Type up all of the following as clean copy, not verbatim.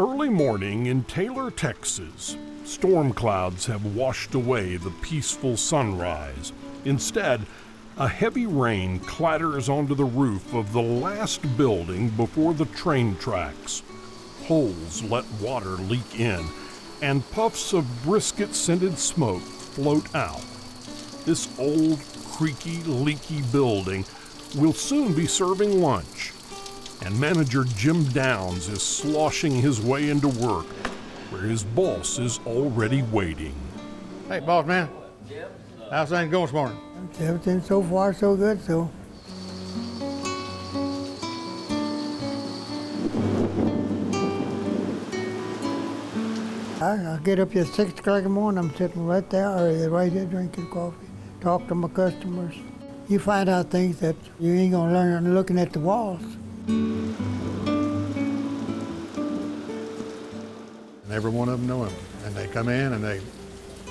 Early morning in Taylor, Texas. Storm clouds have washed away the peaceful sunrise. Instead, a heavy rain clatters onto the roof of the last building before the train tracks. Holes let water leak in, and puffs of brisket-scented smoke float out. This old, creaky, leaky building will soon be serving lunch, and manager Jim Downs is sloshing his way into work, where his boss is already waiting. Hey, boss man. How's things going this morning? Everything so far so good, so. I get up here at 6 o'clock in the morning, I'm sitting right there, or right there drinking coffee, talk to my customers. You find out things that you ain't gonna learn looking at the walls. And every one of them know him. And they come in and they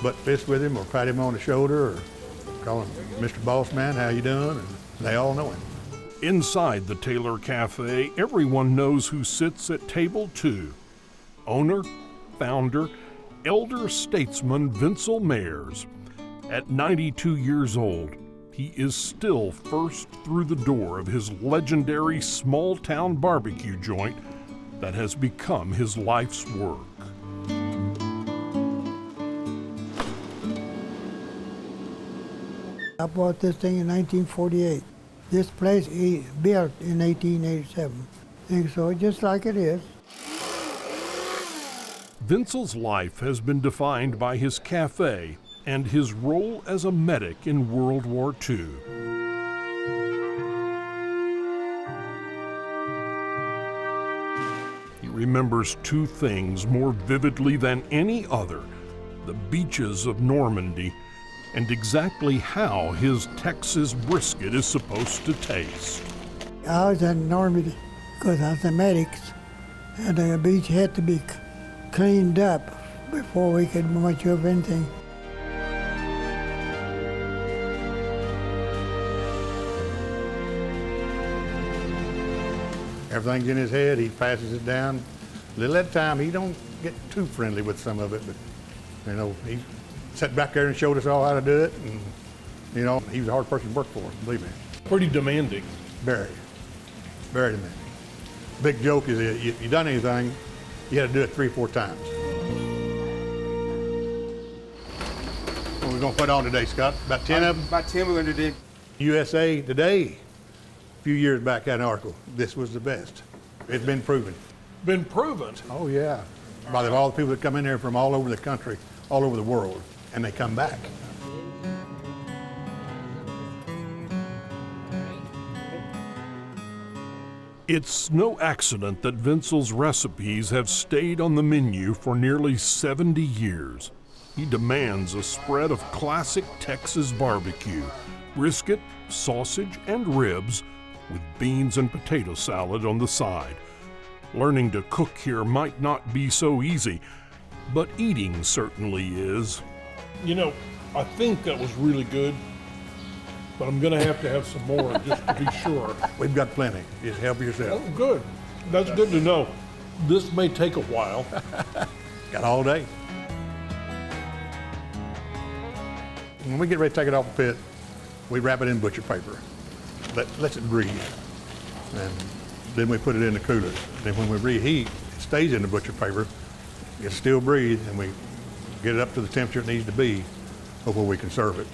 butt fist with him or pat him on the shoulder or call him Mr. Boss Man, how you doing? And they all know him. Inside the Taylor Cafe, everyone knows who sits at table 2. Owner, founder, elder statesman Vencil Mares. At 92 years old, he is still first through the door of his legendary small-town barbecue joint that has become his life's work. I bought this thing in 1948. This place he built in 1887. And so just like it is. Vencil's life has been defined by his cafe and his role as a medic in World War II. He remembers 2 things more vividly than any other: the beaches of Normandy and exactly how his Texas brisket is supposed to taste. I was in Normandy because I was a medic, and the beach had to be cleaned up before we could much of anything. Everything's in his head, he passes it down. Little at a time, he don't get too friendly with some of it, but you know, he sat back there and showed us all how to do it, and you know, he was a hard person to work for, believe me. Pretty demanding. Very, very demanding. Big joke is that if you done anything, you had to do it 3 or 4 times. What are we gonna put on today, Scott? About 10 of them? About 10 we're gonna do. USA Today, a few years back, had an article. This was the best. It's been proven. Been proven? Oh yeah. By all the people that come in there from all over the country, all over the world, and they come back. It's no accident that Vencil's recipes have stayed on the menu for nearly 70 years. He demands a spread of classic Texas barbecue, brisket, sausage, and ribs, with beans and potato salad on the side. Learning to cook here might not be so easy, but eating certainly is. You know, I think that was really good, but I'm gonna have to have some more just to be sure. We've got plenty. Just help yourself. Oh, good. That's good to know. This may take a while. Got all day. When we get ready to take it off the pit, we wrap it in butcher paper. Lets it breathe. And then we put it in the cooler. Then when we reheat, it stays in the butcher paper. It still breathes, and we get it up to the temperature it needs to be before we can serve it.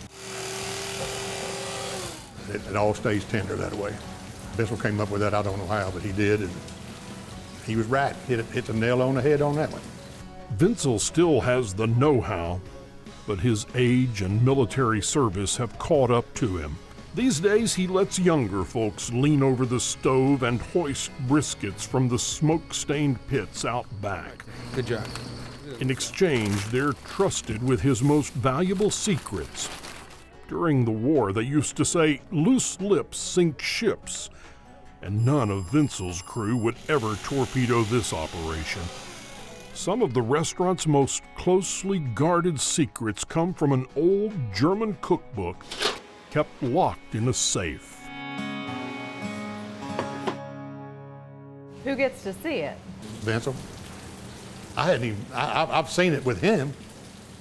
It all stays tender that way. Vencil came up with that, I don't know how, but he did, and he was right. Hit the nail on the head on that one. Vencil still has the know-how, but his age and military service have caught up to him. These days, he lets younger folks lean over the stove and hoist briskets from the smoke-stained pits out back. Good job. In exchange, they're trusted with his most valuable secrets. During the war, they used to say, "Loose lips sink ships," and none of Vencil's crew would ever torpedo this operation. Some of the restaurant's most closely guarded secrets come from an old German cookbook kept locked in a safe. Who gets to see it? Vencil, I hadn't even, I've seen it with him,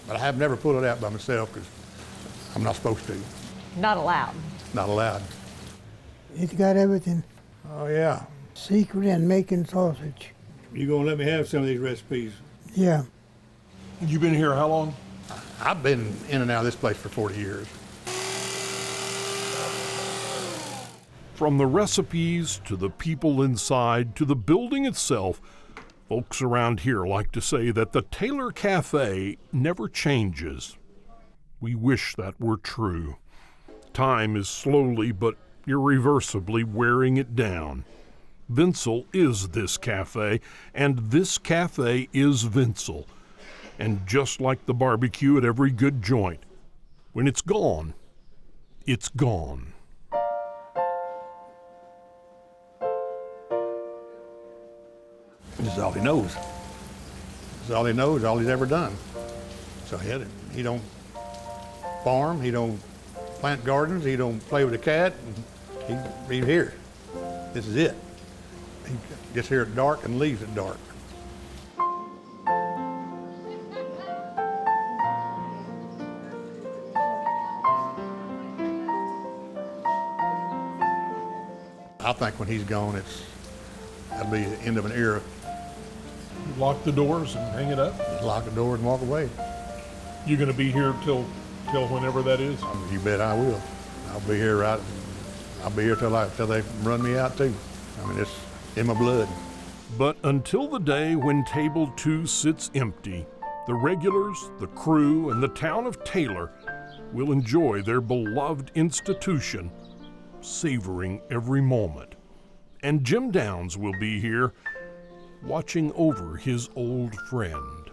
but I have never pulled it out by myself because I'm not supposed to. Not allowed. Not allowed. He's got everything. Oh, yeah. Secret in making sausage. You gonna let me have some of these recipes? Yeah. You've been here how long? I've been in and out of this place for 40 years. From the recipes to the people inside to the building itself, folks around here like to say that the Taylor Cafe never changes. We wish that were true. Time is slowly but irreversibly wearing it down. Vencil is this cafe, and this cafe is Vencil. And just like the barbecue at every good joint, when it's gone, it's gone. This is all he knows. This is all he knows, all he's ever done. So he don't farm, he don't plant gardens, he don't play with a cat. He's here. This is it. He gets here at dark and leaves at dark. I think when he's gone, that'll be the end of an era. Lock the doors and hang it up? Just lock the door and walk away. You gonna be here till whenever that is? You bet I will. I'll be here I'll be here till they run me out too. I mean, it's in my blood. But until the day when Table 2 sits empty, the regulars, the crew, and the town of Taylor will enjoy their beloved institution, savoring every moment. And Jim Downs will be here, watching over his old friend.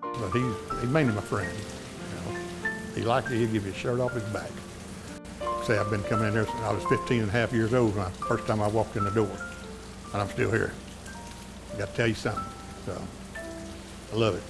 But he's mainly my friend. He'll give you a shirt off his back. Say I've been coming in here since I was 15 and a half years old when first time I walked in the door, and I'm still here. I got to tell you something. So I love it.